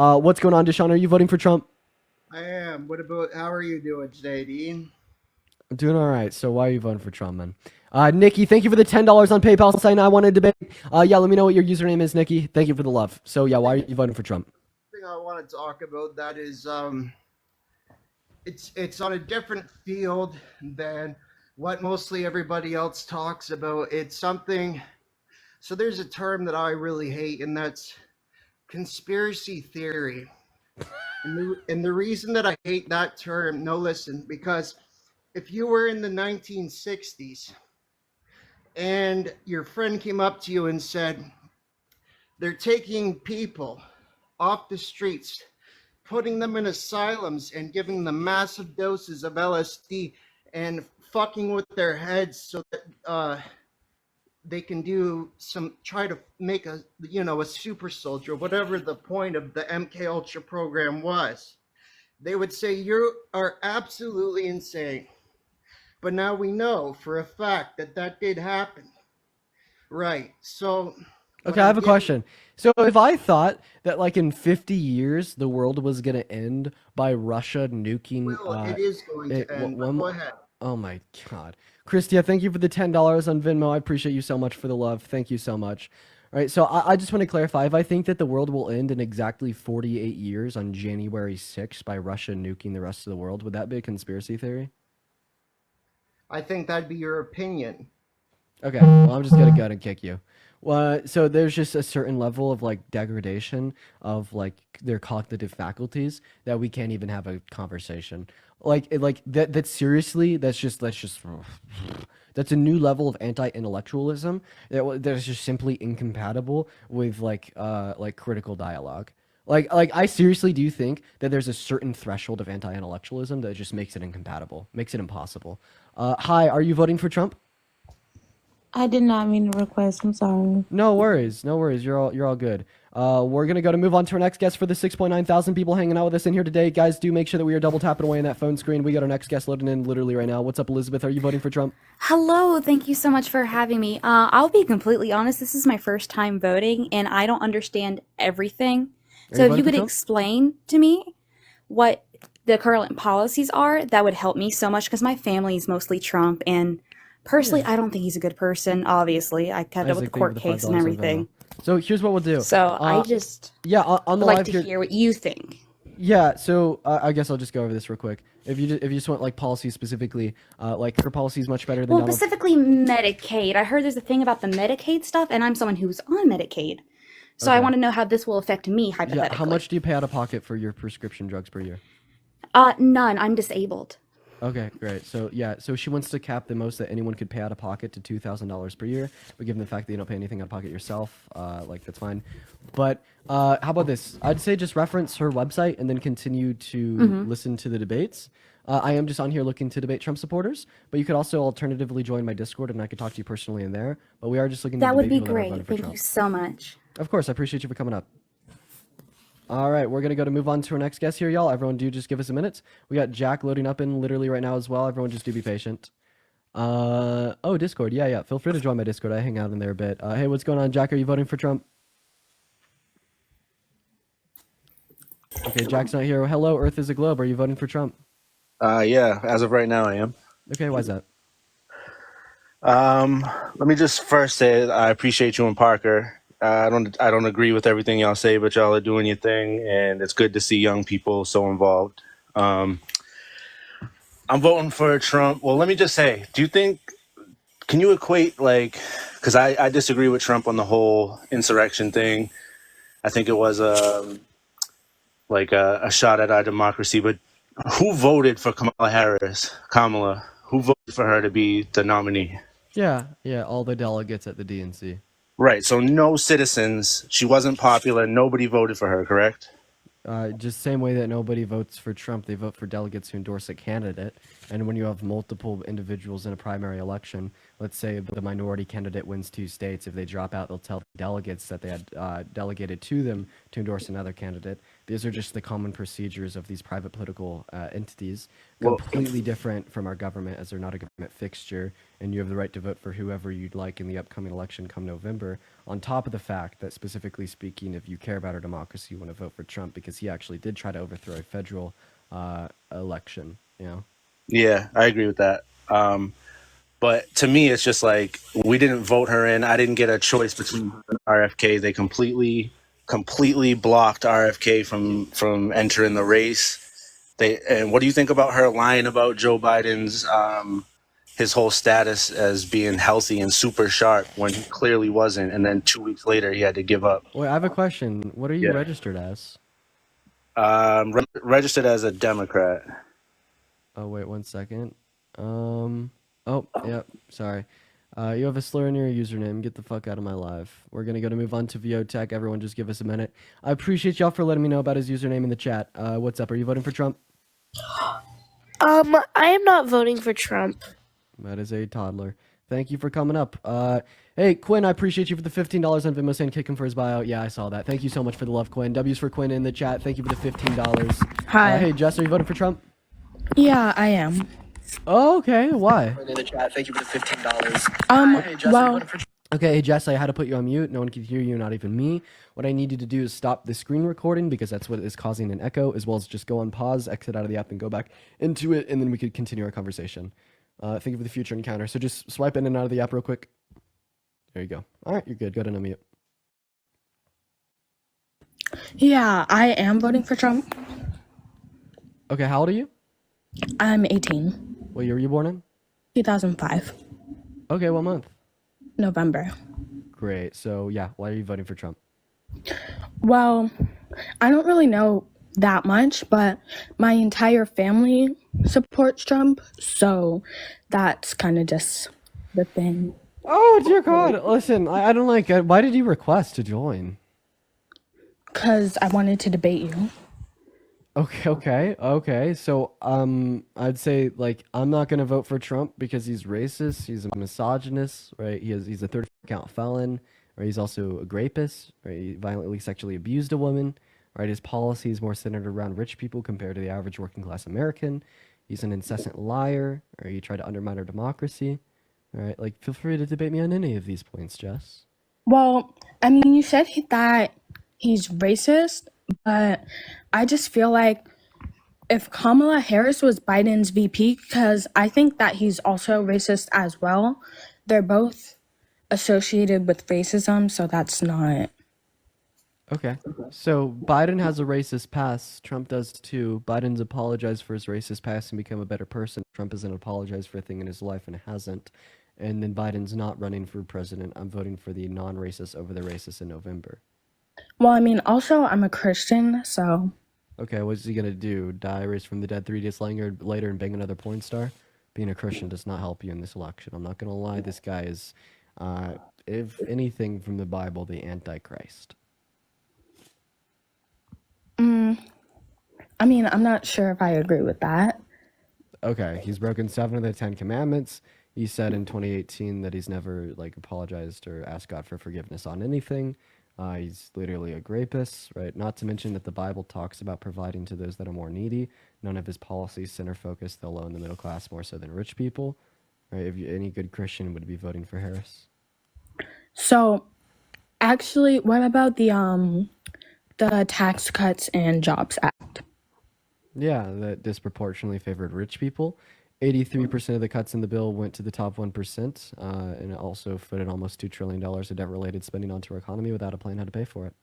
What's going on, Deshaun? Are you voting for Trump? I am. How are you doing today, Dean? I'm doing all right. So why are you voting for Trump, man? Nikki, thank you for the $10 on PayPal saying I want to debate. Yeah, let me know what your username is, Nikki. Thank you for the love. So yeah, why are you voting for Trump? Thing I want to talk about that is it's on a different field than what mostly everybody else talks about. It's something. So there's a term that I really hate, and that's conspiracy theory. And the reason that I hate that term, no, listen, because if you were in the 1960s and your friend came up to you and said, they're taking people off the streets, putting them in asylums and giving them massive doses of LSD and fucking with their heads so that they can try to make a super soldier, whatever the point of the MK Ultra program was. They would say you are absolutely insane. But now we know for a fact that that did happen. Right. So what Okay, I I'm have a getting, question. So if I thought that like in 50 years the world was gonna end by Russia nuking well, it is going to end, but one, go ahead. oh my God, Christia, thank you for the $10 on Venmo. I appreciate you so much for the love. Thank you so much. All right, so I just want to clarify. If I think that the world will end in exactly 48 years on January 6th by Russia nuking the rest of the world, would that be a conspiracy theory? I think that'd be your opinion. Okay, well, I'm just gonna go and kick you. Well, so there's just a certain level of like degradation of like their cognitive faculties that we can't even have a conversation. Like that. That seriously, that's just that's a new level of anti-intellectualism that is just simply incompatible with like critical dialogue. Like I seriously do think that there's a certain threshold of anti-intellectualism that just makes it incompatible, makes it impossible. Hi, are you voting for Trump? I did not mean to request. I'm sorry. No worries, no worries. You're all good. We're gonna go to move on to our next guest for the 6.9 thousand people hanging out with us in here today. Guys, do make sure that we are double tapping away on that phone screen. We got our next guest loading in literally right now. What's up, Elizabeth? Are you voting for Trump? Hello, thank you so much for having me. I'll be completely honest, this is my first time voting and I don't understand everything. Are you So if voting you for could Trump? explain to me what the current policies are, that would help me so much because my family is mostly Trump and personally, Yeah. I don't think he's a good person, obviously. I kept up with the Isaac, thank you for court the five case and dollars on Venmo. everything. So here's what we'll do. So I Uh, just yeah, on the would like live to here. hear what you think. Yeah, so I guess I'll just go over this real quick. If you just want like policy specifically, like her policy is much better than Well, Donald. specifically Medicaid. I heard there's a thing about the Medicaid stuff, and I'm someone who's on Medicaid. So I Okay. want to know how this will affect me Yeah, how much hypothetically. do you pay out of pocket for your prescription drugs per year? None. I'm disabled. Okay, great. So yeah, so she wants to cap the most that anyone could pay out of pocket to $2,000 per year. But given the fact that you don't pay anything out of pocket yourself, like that's fine. But how about this? I'd say just reference her website and then continue to listen to the debates. I am just on here looking to debate Trump supporters, but you could also alternatively join my Discord and I could talk to you personally in there. But we are just looking to That would debate be people that are voting great. for Thank you Trump. so much. Of course, I appreciate you for coming up. All right, we're gonna go to move on to our next guest here, y'all. Everyone, do just give us a minute. We got Jack loading up in literally right now as well. Everyone, just do be patient. Oh, Discord. Yeah, yeah. Feel free to join my Discord. I hang out in there a bit. Hey, what's going on, Jack? Are you voting for Trump? Okay, Jack's not here. Hello, Earth is a globe. Are you voting for Trump? Yeah, as of right now, I am. Okay, why's that? Um, Let me just first say I appreciate you and Parker. I don't agree with everything y'all say, but y'all are doing your thing, and it's good to see young people so involved. Um, I'm voting for Trump. Well, let me just say, do you think can you equate like because I disagree with Trump on the whole insurrection thing. I think it was like a shot at our democracy, but who voted for Kamala Harris? Kamala, who voted for her to be the nominee? Yeah, yeah. All the delegates at the DNC. Right. So no citizens. She wasn't popular. Nobody voted for her. Correct. Just same way that nobody votes for Trump, they vote for delegates who endorse a candidate. And when you have multiple individuals in a primary election, let's say the minority candidate wins 2 states, if they drop out, they'll tell delegates that they had delegated to them to endorse another candidate. These are just the common procedures of these private political entities, Well, completely different from our government, as they're not a government fixture, and you have the right to vote for whoever you'd like in the upcoming election come November. On top of the fact that, specifically speaking, if you care about our democracy, you want to vote for Trump because he actually did try to overthrow a federal election. You know. yeah, I agree with that. But to me, it's just like we didn't vote her in. I didn't get a choice between her and RFK. They completely blocked RFK from entering the race. And what do you think about her lying about Joe Biden's his whole status as being healthy and super sharp when he clearly wasn't? And then 2 weeks later, he had to give up. Wait, I have a question. What are you Yeah. registered as? Registered as a Democrat. Oh, wait, 1 second. Oh, yep, sorry. You have a slur in your username. Get the fuck out of my live. We're gonna move on to VOTech. Everyone just give us a minute. I appreciate y'all for letting me know about his username in the chat. What's up? Are you voting for Trump? I am not voting for Trump. That is a toddler. Thank you for coming up. Hey, Quinn, I appreciate you for the $15 on Venmo saying kick him for his bio. Yeah, I saw that. Thank you so much for the love, Quinn. W's for Quinn in the chat. Thank you for the $15. Hi. Hey, Jess, are you voting for Trump? Yeah, I am. Oh, okay. Why? In the chat, thank you for the $15. Hey, Jess, Well, you voted for Okay, hey, Jess, I had to put you on mute. No one can hear you, not even me. What I need you to do is stop the screen recording because that's what is causing an echo, as well as just go on pause, exit out of the app, and go back into it, and then we could continue our conversation. Thank you for the future encounter. So just swipe in and out of the app real quick. There you go. All right, you're good. Go ahead and unmute. yeah, I am voting for Trump. Okay, how old are you? I'm 18. What year were you born in? 2005. Okay, what month? November. Great. So, yeah, why are you voting for Trump? Well, I don't really know that much, but my entire family supports Trump, so that's kind of just the thing. Oh, dear God. Listen, I don't like it. Why did you request to join? Because I wanted to debate you. Okay. So, I'd say, like, I'm not gonna vote for Trump because he's racist, he's a misogynist, right? He's a 30-count felon, right? He's also a rapist, right? He violently sexually abused a woman, right? His policy is more centered around rich people compared to the average working-class American. He's an incessant liar, or he tried to undermine our democracy, all right? Like, feel free to debate me on any of these points, Jess. Well, I mean, you said that he's racist, but I just feel like if Kamala Harris was Biden's VP, because I think that he's also racist as well, they're both associated with racism, so that's not. Okay. So Biden has a racist past. Trump does too. Biden's apologized for his racist past and become a better person. Trump hasn't apologized for a thing in his life and hasn't. And then Biden's not running for president. I'm voting for the non-racist over the racist in November. Well, I mean, also, I'm a Christian, so. Okay, what's he gonna do? Die, raise from the dead 3 days later and bang another porn star? Being a Christian does not help you in this election. I'm not gonna lie. This guy is, if anything from the Bible, the Antichrist. I mean, I'm not sure if I agree with that. Okay, he's broken 7 of the 10 commandments. He said in 2018 that he's never like apologized or asked God for forgiveness on anything. He's literally a rapist, right? Not to mention that the Bible talks about providing to those that are more needy. None of his policies center focused the low and the middle class more so than rich people, right? If any good Christian would be voting for Harris. So, actually, what about the Tax Cuts and Jobs Act? Yeah, that disproportionately favored rich people. 83% of the cuts in the bill went to the top 1%, and it also footed almost $2 trillion of debt-related spending onto our economy without a plan how to pay for it.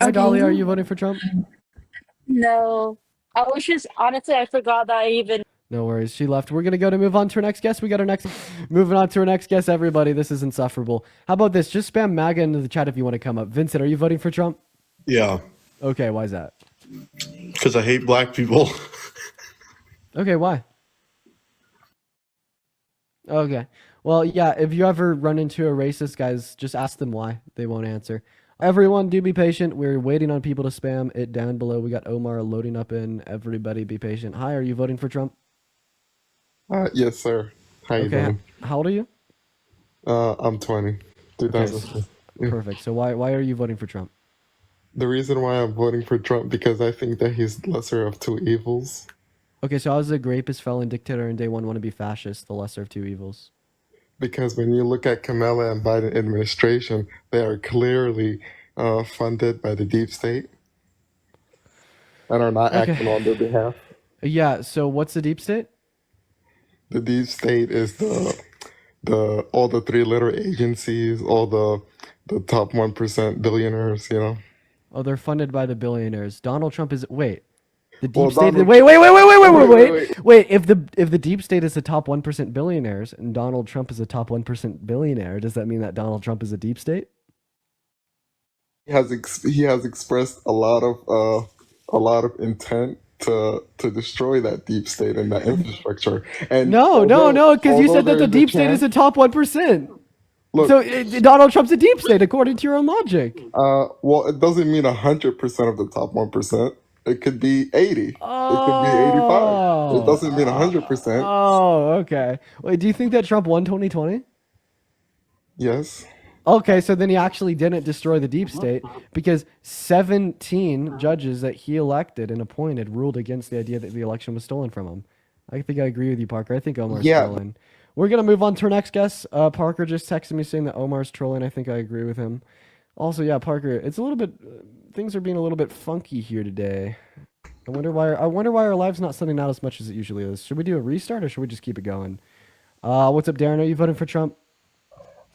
Hi, Dolly, are you voting for Trump? No. I was just, honestly, I forgot that I even. No worries, she left. We're gonna move on to our next guest. We got our next, moving on to our next guest. Everybody, this is insufferable. How about this? Just spam MAGA into the chat if you want to come up. Vincent, are you voting for Trump? Yeah, Okay, why is that? because I hate black people. Okay, why? Okay. Well, yeah, if you ever run into a racist, guys, just ask them why. They won't answer. Everyone, do be patient. We're waiting on people to spam it down below. We got Omar loading up in. Everybody, be patient. Hi, are you voting for Trump? Yes, sir. How you Okay, doing? how old are you? I'm 20. Okay, 2000. Yeah. perfect. So why are you voting for Trump? The reason why I'm voting for Trump because I think that he's the lesser of two evils. Okay, so how's a rapist, felon, dictator, and day one want to be fascist, the lesser of two evils? Because when you look at Kamala and Biden administration, they are clearly funded by the deep state and are not Okay. acting on their behalf. Yeah, so what's the deep state? The deep state is the all the three-letter agencies, all the top 1% billionaires. You know. Oh, they're funded by the billionaires. Donald Trump is wait. The Well, deep state. Donald. Wait. If the deep state is the top 1% billionaires and Donald Trump is a top 1% billionaire, does that mean that Donald Trump is a deep state? He has expressed a lot of intent to destroy that deep state and that infrastructure. And No, because you although said that there the is a deep state is chance, the top 1%. look, So Donald Trump's a deep state according to your own logic. well, it doesn't mean 100% of the top 1%. It could be 80. It could be 85. It doesn't mean 100%. Oh, okay. Wait, do you think that Trump won 2020? Yes. Okay, so then he actually didn't destroy the deep state because 17 judges that he elected and appointed ruled against the idea that the election was stolen from him. I think I agree with you, Parker. I think Omar's Yeah. trolling. We're going to move on to our next guest. Parker just texted me saying that Omar's trolling. I think I agree with him. Also, yeah, Parker, it's a little bit, things are being a little bit funky here today. I wonder why our live's not sending out as much as it usually is. Should we do a restart or should we just keep it going? What's up, Darren? Are you voting for Trump?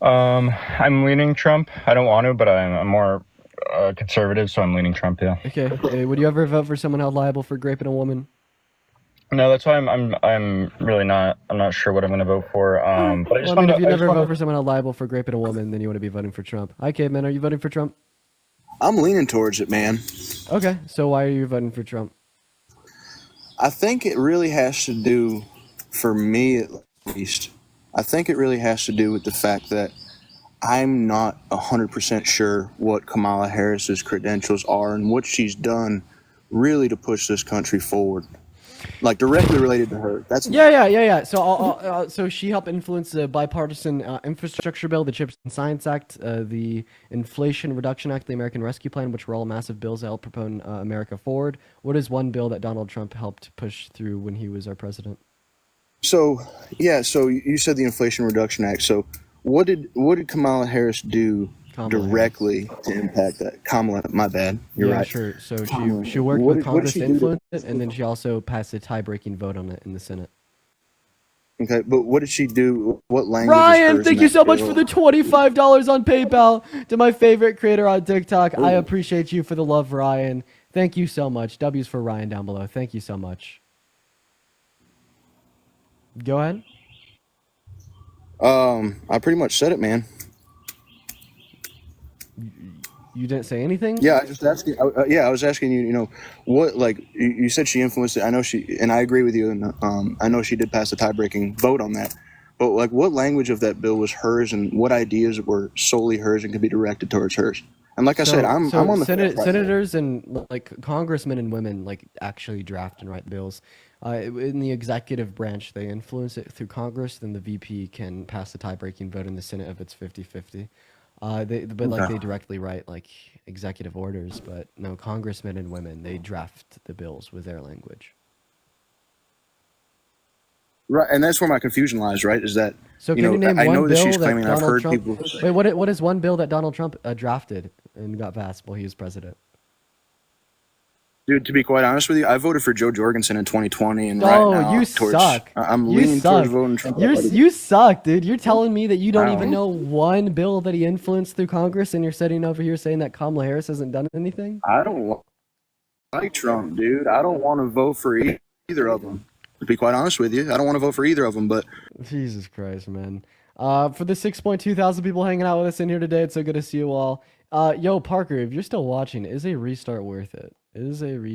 I'm leaning Trump. I don't want to, but I'm more conservative, so I'm leaning Trump. Yeah. Okay. Would you ever vote for someone held liable for raping a woman? No, that's why I'm really not. I'm not sure what I'm going to vote for. But I just Well, I mean, wanted if you to, never vote for someone held liable for raping a woman, then you want to be voting for Trump. Hi, Caveman. Are you voting for Trump? I'm leaning towards it, man. Okay. So why are you voting for Trump? I think it really has to do, for me at least, I think it really has to do with the fact that I'm not 100% sure what Kamala Harris's credentials are and what she's done really to push this country forward. Like directly related to her. That's Yeah. So, so she helped influence the bipartisan infrastructure bill, the Chips and Science Act, the Inflation Reduction Act, the American Rescue Plan, which were all massive bills that helped propel America forward. What is one bill that Donald Trump helped push through when he was our president? So you said the Inflation Reduction Act. So what did Kamala Harris do directly to impact that? Kamala, my bad. You're right. Sure. So she worked with Congress to influence it, and then she also passed a tie-breaking vote on it in the Senate. Okay, but what did she do? What language? Ryan, thank you so much for the $25 on PayPal to my favorite creator on TikTok. I appreciate you for the love, Ryan. Thank you so much. W's for Ryan down below. Thank you so much. Go ahead. I pretty much said it, man. You didn't say anything? Yeah, I just asking. I was asking you. You know, what like you said she influenced it. I know she, and I agree with you. And I know she did pass a tie-breaking vote on that. But like, what language of that bill was hers, and what ideas were solely hers and could be directed towards hers? And like I said, I'm on the senators and like congressmen and women like actually draft and write bills. In the executive branch, they influence it through Congress. Then the VP can pass the tie-breaking vote in the Senate if it's 50-50. They directly write like executive orders, but no, congressmen and women, they draft the bills with their language. Right, and that's where my confusion lies. Right, is that so? Can you name I one know that bill she's that claiming. Donald I've heard Trump, people. Wait, what is one bill that Donald Trump drafted and got passed while he was president? Dude, to be quite honest with you, I voted for Joe Jorgensen in 2020, and right now you suck. I'm leaning towards voting Trump. You suck, dude. You're telling me that you don't even know one bill that he influenced through Congress, and you're sitting over here saying that Kamala Harris hasn't done anything? I don't like Trump, dude. I don't want to vote for either of them. To be quite honest with you, I don't want to vote for either of them. But Jesus Christ, man. For the 6.2 thousand people hanging out with us in here today, it's so good to see you all. Yo, Parker, if you're still watching, is a restart worth it? Is a restart